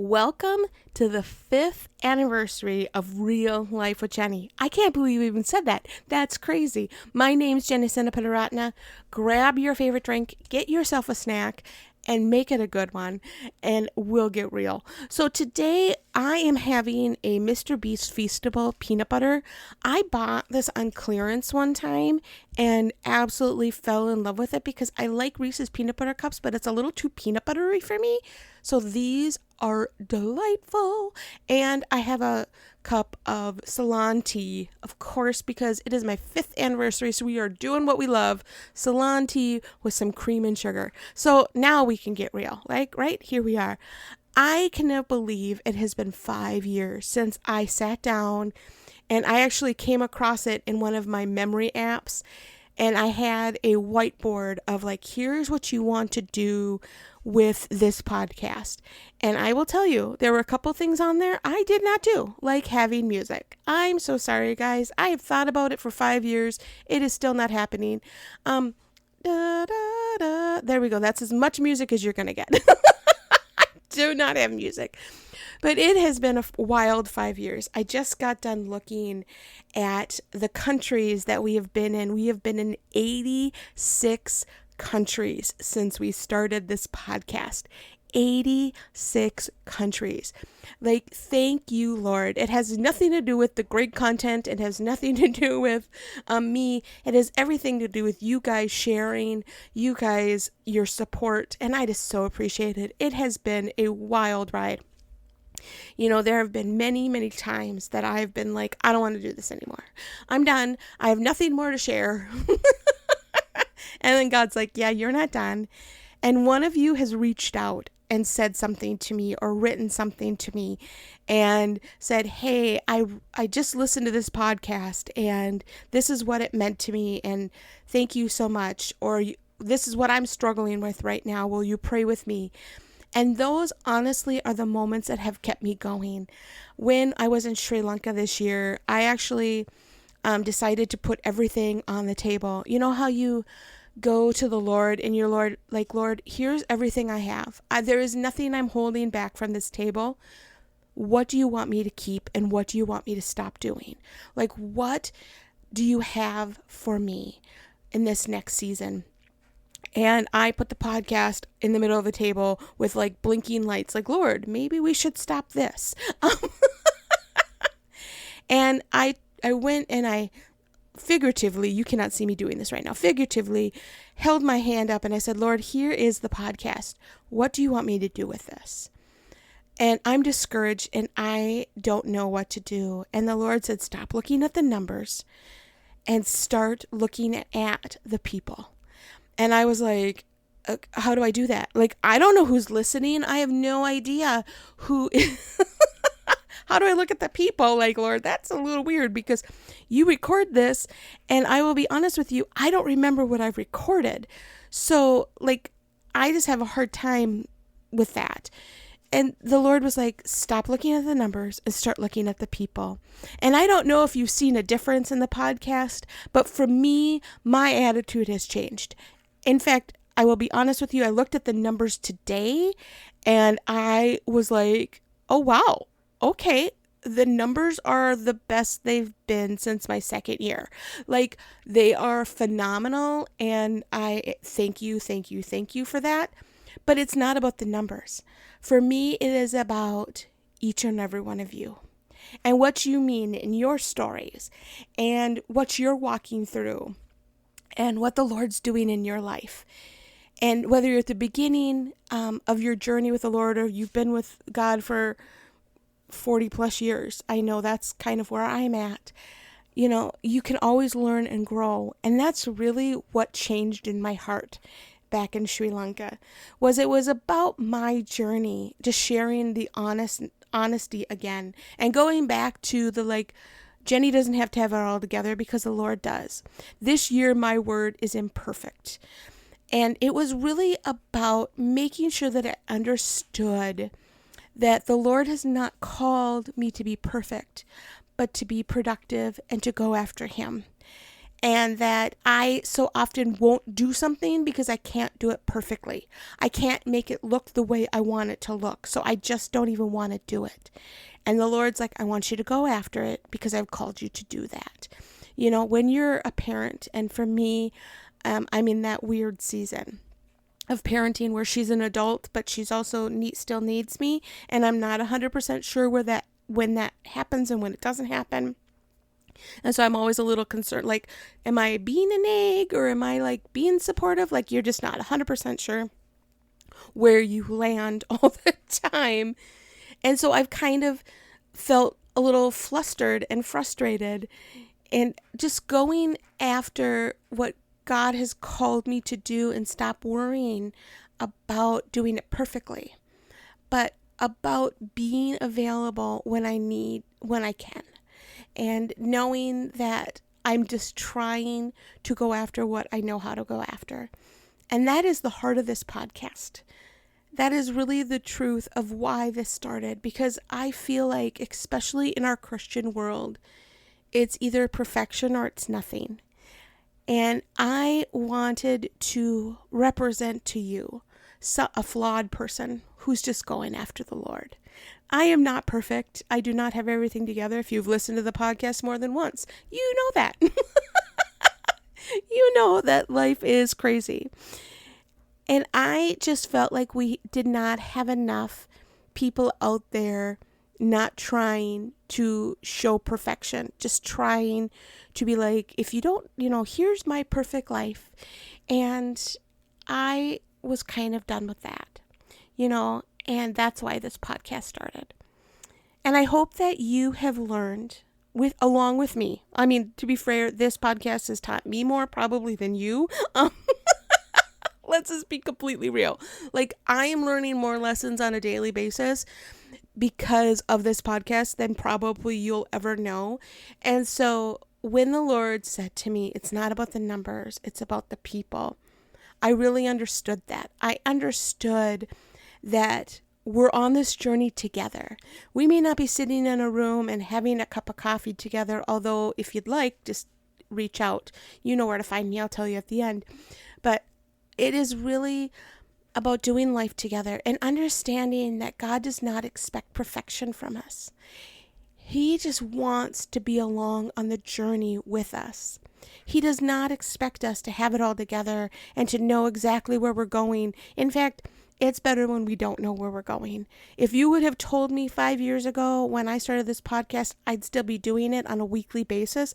Welcome to the 5th anniversary of Real Life with Jennie. I can't believe we even said that. That's crazy. My name's Jennie. Grab your favorite drink, get yourself a snack, and make it a good one, and we'll get real. So today I am having a Mr. Beast Feastable peanut butter. I bought this on clearance one time and absolutely fell in love with it because I like Reese's peanut butter cups, but it's a little too peanut buttery for me. So these are delightful. And I have a cup of Ceylon tea, of course, because it is my 5th anniversary. So we are doing what we love, Ceylon tea with some cream and sugar. So now we can get real, like right here we are. I cannot believe it has been 5 years since I sat down and I actually came across it in one of my memory apps. And I had a whiteboard of like, here's what you want to do with this podcast. And I will tell you, there were a couple things on there I did not do, like having music. I'm so sorry, guys. I have thought about it for 5 years. It is still not happening. Da, da, da. There we go. That's as much music as you're going to get. I do not have music. But it has been a wild 5 years. I just got done looking at the countries that we have been in. We have been in 86 countries since we started this podcast. 86 countries. Like, thank you, Lord. It has nothing to do with the great content. It has nothing to do with me. It has everything to do with you guys sharing, you guys, your support. And I just so appreciate it. It has been a wild ride. You know, there have been many, many times that I've been like, I don't want to do this anymore. I'm done. I have nothing more to share. And then God's like, yeah, you're not done. And one of you has reached out and said something to me or written something to me and said, hey, I just listened to this podcast and this is what it meant to me. And thank you so much. Or this is what I'm struggling with right now. Will you pray with me? And those honestly are the moments that have kept me going. When I was in Sri Lanka this year, I actually decided to put everything on the table. You know how you go to the Lord and you're Lord, here's everything I have. There is nothing I'm holding back from this table. What do you want me to keep and what do you want me to stop doing? Like, what do you have for me in this next season? And I put the podcast in the middle of the table with like blinking lights, like, Lord, maybe we should stop this. And I went and I figuratively, you cannot see me doing this right now, figuratively held my hand up and I said, Lord, here is the podcast. What do you want me to do with this? And I'm discouraged and I don't know what to do. And the Lord said, stop looking at the numbers and start looking at the people. And I was like, how do I do that? Like, I don't know who's listening. I have no idea who is. How do I look at the people? Like, Lord, that's a little weird because you record this and I will be honest with you, I don't remember what I've recorded. So like, I just have a hard time with that. And the Lord was like, stop looking at the numbers and start looking at the people. And I don't know if you've seen a difference in the podcast, but for me, my attitude has changed. In fact, I will be honest with you, I looked at the numbers today and I was like, oh, wow. Okay, the numbers are the best they've been since my second year. Like, they are phenomenal, and I thank you for that. But it's not about the numbers. For me, it is about each and every one of you and what you mean in your stories and what you're walking through and what the Lord's doing in your life. And whether you're at the beginning of your journey with the Lord or you've been with God for 40 plus years. I know that's kind of where I'm at. You know, you can always learn and grow. And that's really what changed in my heart back in Sri Lanka. It was about my journey, just sharing the honesty again and going back to the like, Jennie doesn't have to have it all together because the Lord does. This year, my word is imperfect. And it was really about making sure that I understood that the Lord has not called me to be perfect, but to be productive and to go after Him. and that I so often won't do something because I can't do it perfectly. I can't make it look the way I want it to look, so I just don't even want to do it. And the Lord's like, I want you to go after it because I've called you to do that. You know, when you're a parent, and for me, I'm in that weird season of parenting where she's an adult, but she's also still needs me, and I'm not 100% sure when that happens and when it doesn't happen. And so I'm always a little concerned, like, am I being an egg or am I like being supportive? Like, you're just not 100% sure where you land all the time. And so I've kind of felt a little flustered and frustrated and just going after what God has called me to do and stop worrying about doing it perfectly, but about being available when I can. And knowing that I'm just trying to go after what I know how to go after. And that is the heart of this podcast. That is really the truth of why this started, because I feel like, especially in our Christian world, it's either perfection or it's nothing. And I wanted to represent to you a flawed person who's just going after the Lord. I am not perfect. I do not have everything together. If you've listened to the podcast more than once, you know that. You know that life is crazy. And I just felt like we did not have enough people out there not trying to show perfection, just trying to be like, if you don't, here's my perfect life. And I was kind of done with that, and that's why this podcast started. And I hope that you have learned along with me. I mean, to be fair, this podcast has taught me more probably than you. Let's just be completely real. Like, I am learning more lessons on a daily basis because of this podcast than probably you'll ever know. And so when the Lord said to me, it's not about the numbers, it's about the people, I really understood that. I understood that we're on this journey together. We may not be sitting in a room and having a cup of coffee together, although if you'd like, just reach out. You know where to find me. I'll tell you at the end. But it is really about doing life together and understanding that God does not expect perfection from us. He just wants to be along on the journey with us. He does not expect us to have it all together and to know exactly where we're going. In fact, it's better when we don't know where we're going. If you would have told me 5 years ago when I started this podcast, I'd still be doing it on a weekly basis,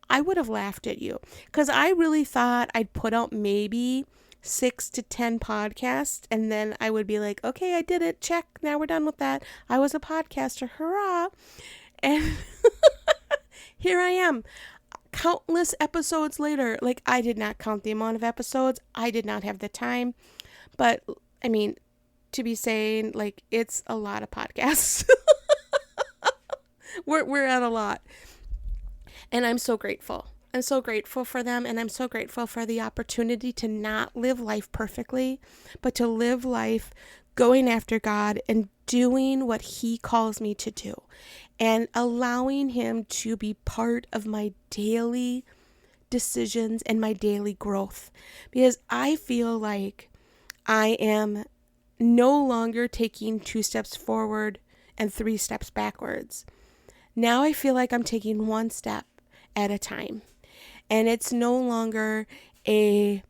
I would have laughed at you, because I really thought I'd put out maybe 6 to 10 podcasts, and then I would be like, okay, I did it. Check. Now we're done with that. I was a podcaster. Hurrah. And here I am. Countless episodes later. Like, I did not count the amount of episodes. I did not have the time. But, I mean, to be saying, like, it's a lot of podcasts. We're at a lot. And I'm so grateful. I'm so grateful for them, and I'm so grateful for the opportunity to not live life perfectly, but to live life going after God and doing what He calls me to do, and allowing Him to be part of my daily decisions and my daily growth. Because I feel like I am no longer taking 2 steps forward and 3 steps backwards. Now I feel like I'm taking 1 step at a time. And it's no longer a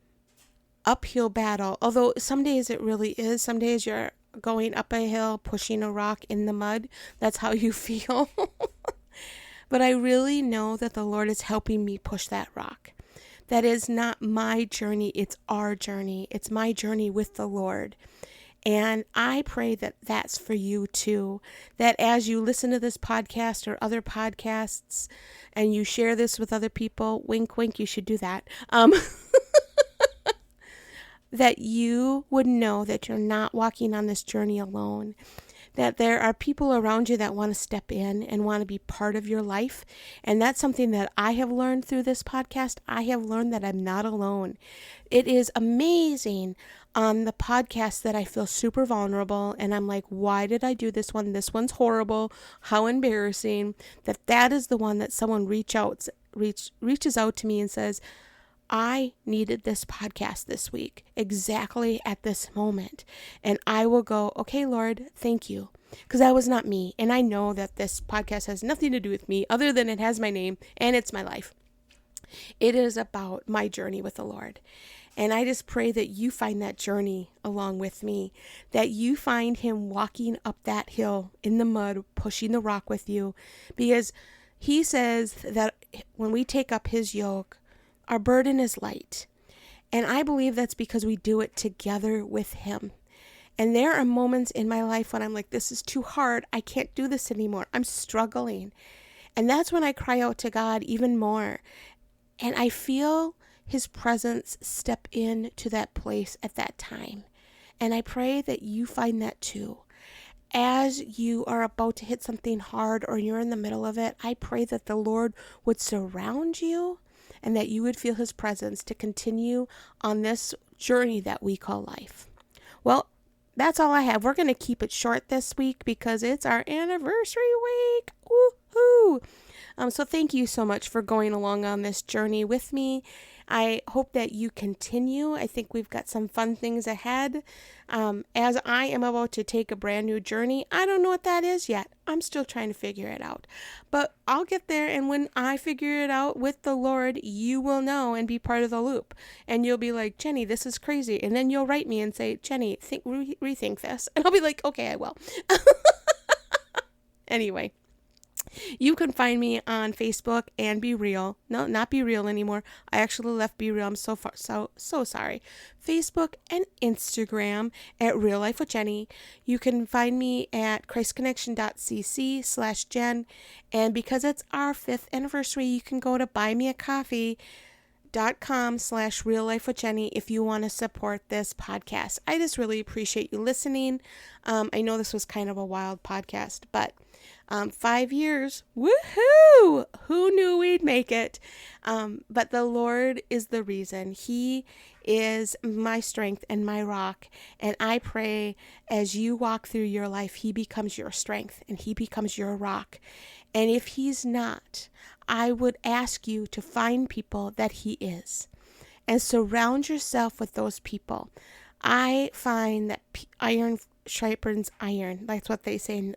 uphill battle, although some days it really is. Some days you're going up a hill, pushing a rock in the mud. That's how you feel. But I really know that the Lord is helping me push that rock. That is not my journey, it's our journey. It's my journey with the Lord. And I pray that that's for you too, that as you listen to this podcast or other podcasts and you share this with other people, wink, wink, you should do that, that you would know that you're not walking on this journey alone, that there are people around you that want to step in and want to be part of your life. And that's something that I have learned through this podcast. I have learned that I'm not alone. It is amazing on the podcast that I feel super vulnerable and I'm like, why did I do this one? This one's horrible. How embarrassing. That is the one that someone reaches out to me and says, I needed this podcast this week, exactly at this moment. And I will go, okay, Lord, thank you. Because that was not me. And I know that this podcast has nothing to do with me other than it has my name and it's my life. It is about my journey with the Lord. And I just pray that you find that journey along with me, that you find him walking up that hill in the mud, pushing the rock with you, because he says that when we take up his yoke, our burden is light. And I believe that's because we do it together with him. And there are moments in my life when I'm like, this is too hard. I can't do this anymore. I'm struggling. And that's when I cry out to God even more. And I feel his presence step into that place at that time. And I pray that you find that too. As you are about to hit something hard or you're in the middle of it, I pray that the Lord would surround you and that you would feel his presence to continue on this journey that we call life. Well, that's all I have. We're going to keep it short this week because it's our anniversary week. Woohoo! So thank you so much for going along on this journey with me. I hope that you continue. I think we've got some fun things ahead. As I am about to take a brand new journey, I don't know what that is yet. I'm still trying to figure it out. But I'll get there, and when I figure it out with the Lord, you will know and be part of the loop. And you'll be like, Jennie, this is crazy. And then you'll write me and say, Jennie, rethink this. And I'll be like, okay, I will. Anyway. You can find me on Facebook and Be Real. No, not Be Real anymore. I actually left Be Real. I'm so sorry. Facebook and Instagram at Real Life with Jennie. You can find me at christconnection.cc/Jen. And because it's our 5th anniversary, you can go to buymeacoffee.com/Real Life with Jennie if you want to support this podcast. I just really appreciate you listening. I know this was kind of a wild podcast, but 5 years, woohoo! Who knew we'd make it? But the Lord is the reason. He is my strength and my rock. And I pray as you walk through your life, he becomes your strength and he becomes your rock. And if he's not, I would ask you to find people that he is and surround yourself with those people. I find that iron sharpens iron. That's what they say.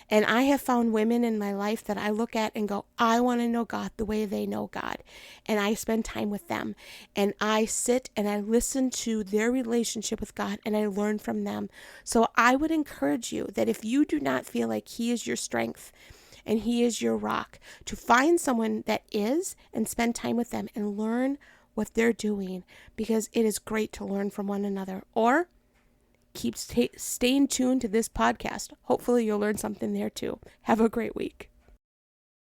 And I have found women in my life that I look at and go, I want to know God the way they know God. And I spend time with them. And I sit and I listen to their relationship with God and I learn from them. So I would encourage you that if you do not feel like he is your strength and he is your rock, to find someone that is and spend time with them and learn what they're doing, because it is great to learn from one another. Or keep staying tuned to this podcast. Hopefully you'll learn something there too. Have a great week.